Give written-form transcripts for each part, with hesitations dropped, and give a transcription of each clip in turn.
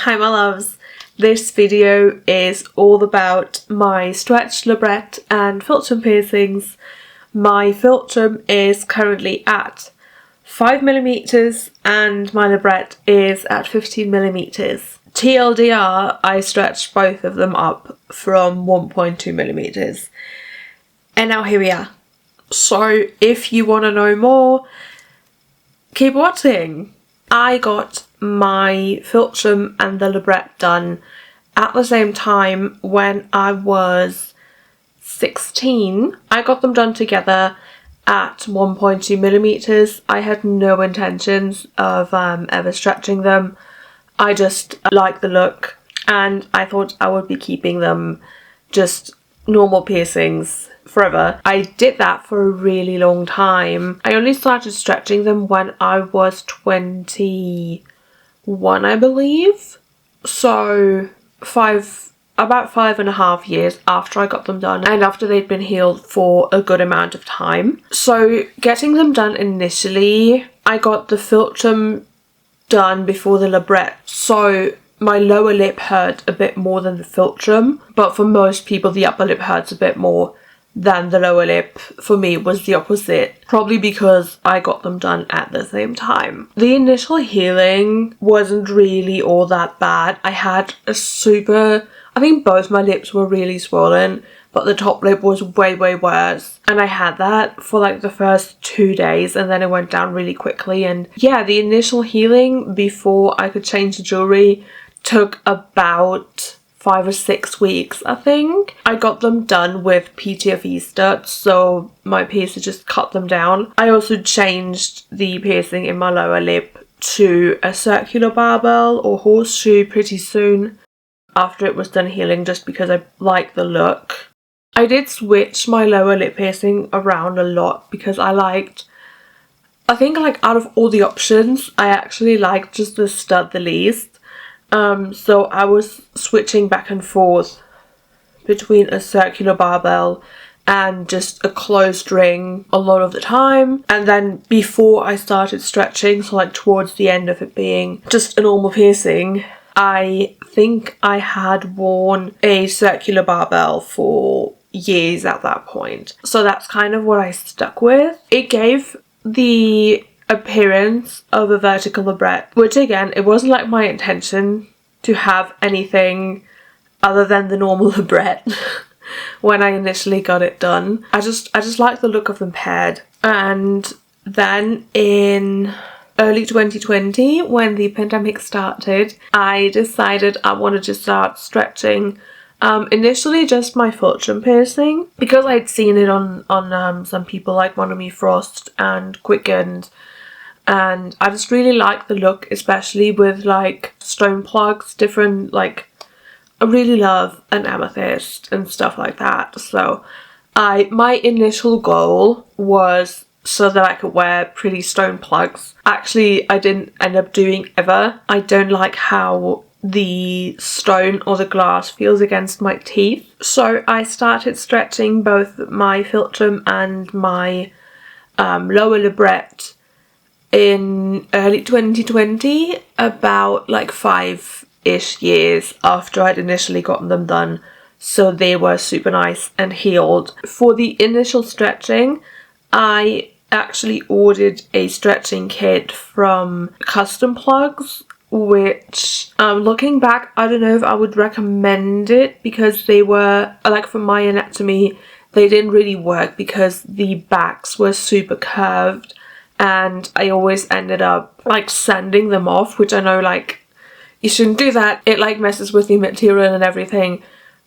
Hi my loves, this video is all about my stretched Labret and Philtrum piercings. My Philtrum is currently at 5mm and my Labret is at 15mm. TLDR, I stretched both of them up from 1.2mm. And now here we are. So if you want to know more, keep watching. I got my Philtrum and the Labret done at the same time when I was 16. I got them done together at 1.2mm. I had no intentions of ever stretching them. I just like the look and I thought I would be keeping them just normal piercings forever. I did that for a really long time. I only started stretching them when I was 21, I believe. So about 5.5 years after I got them done and after they'd been healed for a good amount of time. So getting them done initially, I got the Philtrum done before the Labret. So my lower lip hurt a bit more than the Philtrum, but for most people the upper lip hurts a bit more than the lower lip. For me it was the opposite, probably because I got them done at the same time. The initial healing wasn't really all that bad. I had I think both my lips were really swollen, but the top lip was way worse, and I had that for like the first 2 days and then it went down really quickly. And yeah, the initial healing before I could change the jewellery took about 5 or 6 weeks, I think. I got them done with PTFE studs, so my piercer just cut them down. I also changed the piercing in my lower lip to a circular barbell or horseshoe pretty soon after it was done healing, just because I like the look. I did switch my lower lip piercing around a lot because I think like out of all the options, I actually liked just the stud the least. So I was switching back and forth between a circular barbell and just a closed ring a lot of the time. And then before I started stretching, so like towards the end of it being just a normal piercing, I think I had worn a circular barbell for years at that point. So that's kind of what I stuck with. It gave the appearance of a vertical Labret, which again, it wasn't like my intention to have anything other than the normal Labret when I initially got it done. I just like the look of them paired. And then in early 2020, when the pandemic started, I decided I wanted to start stretching initially just my Philtrum piercing, because I'd seen it on some people like Monomy Frost and Quickened, and I just really like the look, especially with like stone plugs, different, like I really love an amethyst and stuff like that. So my initial goal was so that I could wear pretty stone plugs. Actually, I didn't end up doing ever. I don't like how the stone or the glass feels against my teeth. So I started stretching both my Philtrum and my lower Labret in early 2020, about like 5-ish years after I'd initially gotten them done. So they were super nice and healed. For the initial stretching, I actually ordered a stretching kit from Custom Plugs, which looking back, I don't know if I would recommend it, because they were, like, for my anatomy, they didn't really work because the backs were super curved and I always ended up like sanding them off, which I know like you shouldn't do that, it like messes with the material and everything,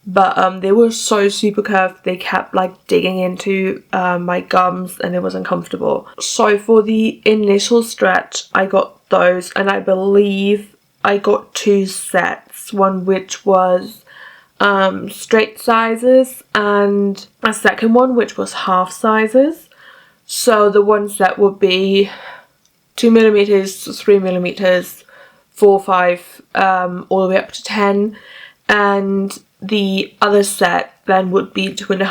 but they were so super curved they kept like digging into my gums and it was uncomfortable. So for the initial stretch I got those, and I believe I got 2 sets, one which was straight sizes and a second one which was half sizes. So the one set would be 2mm, 3mm, 4, 5, all the way up to 10, and the other set then would be 2.5,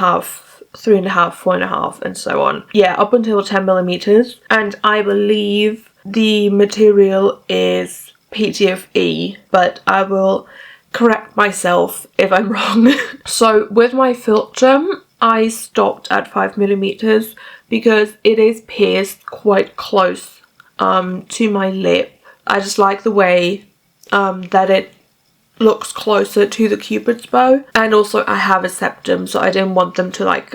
3.5, 4.5, and so on. Yeah, up until 10mm, and I believe the material is PTFE, but I will correct myself if I'm wrong. So with my Philtrum, I stopped at 5mm because it is pierced quite close to my lip. I just like the way that it looks closer to the Cupid's bow, and also I have a septum, so I didn't want them to like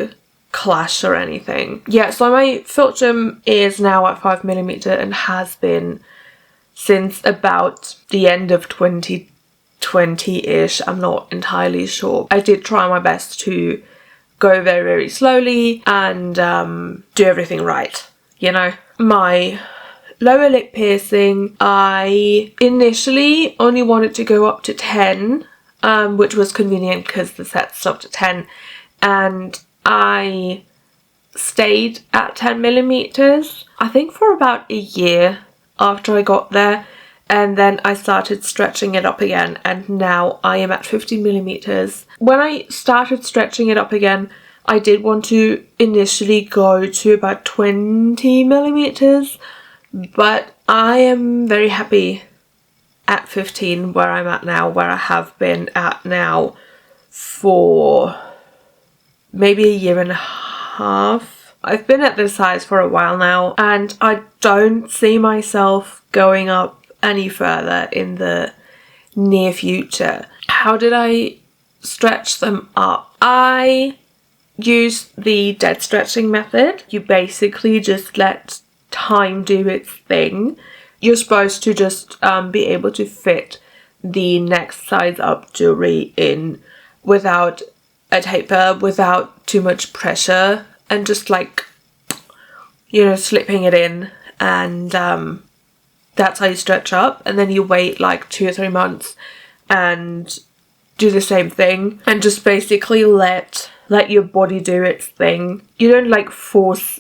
clash or anything. Yeah, so my Philtrum is now at 5mm and has been since about the end of 2020-ish. I'm not entirely sure. I did try my best to go very, very slowly and do everything right, you know. My lower lip piercing, I initially only wanted to go up to 10, which was convenient because the set stopped at 10, and I stayed at 10mm, I think for about a year after I got there, and then I started stretching it up again, and now I am at 15mm. When I started stretching it up again, I did want to initially go to about 20mm, but I am very happy at 15 where I'm at now, where I have been at now for maybe a year and a half. I've been at this size for a while now, and I don't see myself going up any further in the near future. How did I stretch them up? I used the dead stretching method. You basically just let time do its thing. You're supposed to just be able to fit the next size up jewellery in without a taper, without too much pressure, and just like, you know, slipping it in, and that's how you stretch up. And then you wait like 2 or 3 months and do the same thing, and just basically let your body do its thing. You don't like force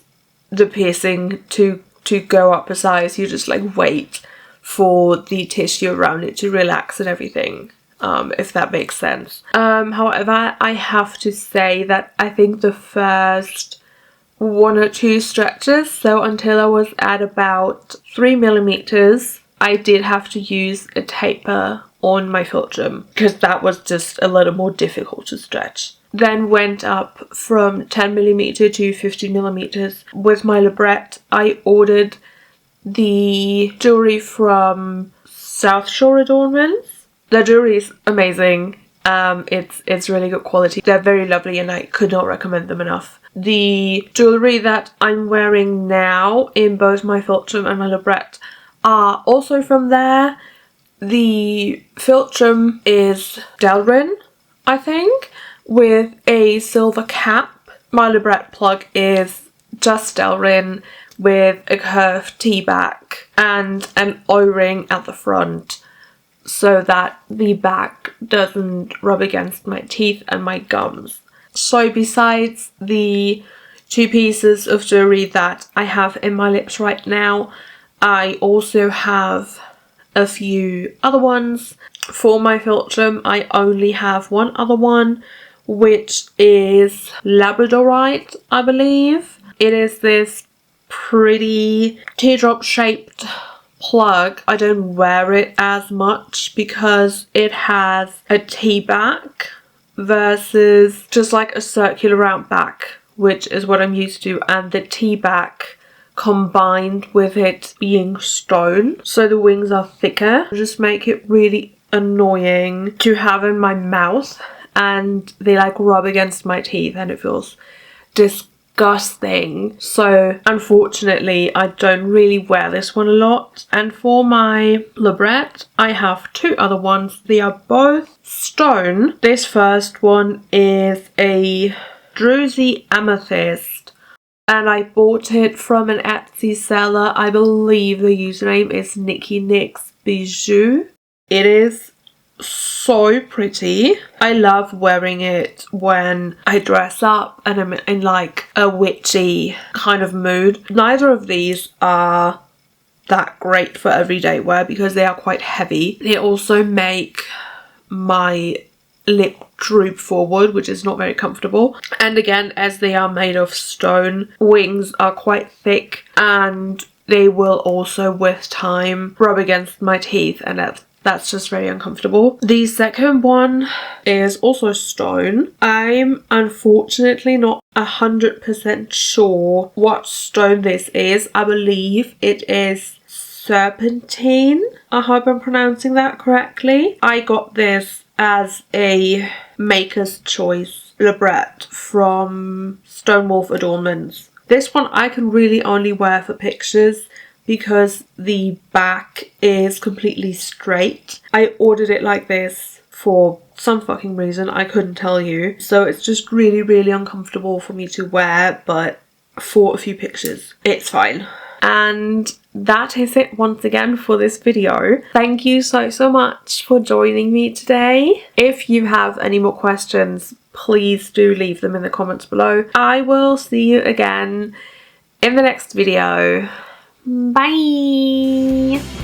the piercing to go up a size. You just like wait for the tissue around it to relax and everything, if that makes sense. However, I have to say that I think the first 1 or 2 stretches, so until I was at about 3mm, I did have to use a taper on my Philtrum because that was just a little more difficult to stretch. Then went up from 10mm to 15mm. With my Labret, I ordered the jewellery from South Shore Adornments. The jewellery is amazing. It's really good quality. They're very lovely and I could not recommend them enough. The jewellery that I'm wearing now in both my Philtrum and my Labret are also from there. The Philtrum is Delrin, I think, with a silver cap. My Labret plug is just Delrin with a curved T-back and an O-ring at the front so that the back doesn't rub against my teeth and my gums. So besides the 2 pieces of jewellery that I have in my lips right now, I also have a few other ones. For my Philtrum, I only have one other one, which is Labradorite, I believe. It is this pretty teardrop shaped plug. I don't wear it as much because it has a T-back versus just like a circular round back, which is what I'm used to, and the T-back combined with it being stone, so the wings are thicker, just make it really annoying to have in my mouth, and they like rub against my teeth and it feels disgusting. So unfortunately I don't really wear this one a lot. And for my Labret, I have 2 other ones. They are both stone. This first one is a druzy amethyst, and I bought it from an Etsy seller. I believe the username is Nikki Nix Bijou. It is so pretty. I love wearing it when I dress up and I'm in like a witchy kind of mood. Neither of these are that great for everyday wear because they are quite heavy. They also make my lip droop forward, which is not very comfortable. And again, as they are made of stone, wings are quite thick and they will also with time rub against my teeth, and that's just very uncomfortable. The second one is also stone. I'm unfortunately not 100% sure what stone this is. I believe it is serpentine. I hope I'm pronouncing that correctly. I got this as a maker's choice Labret from Stonewolf Adornments. This one I can really only wear for pictures because the back is completely straight. I ordered it like this for some fucking reason, I couldn't tell you. So it's just really, really uncomfortable for me to wear, but for a few pictures, it's fine. And that is it once again for this video. Thank you so much for joining me today. If you have any more questions, please do leave them in the comments below. I will see you again in the next video. Bye!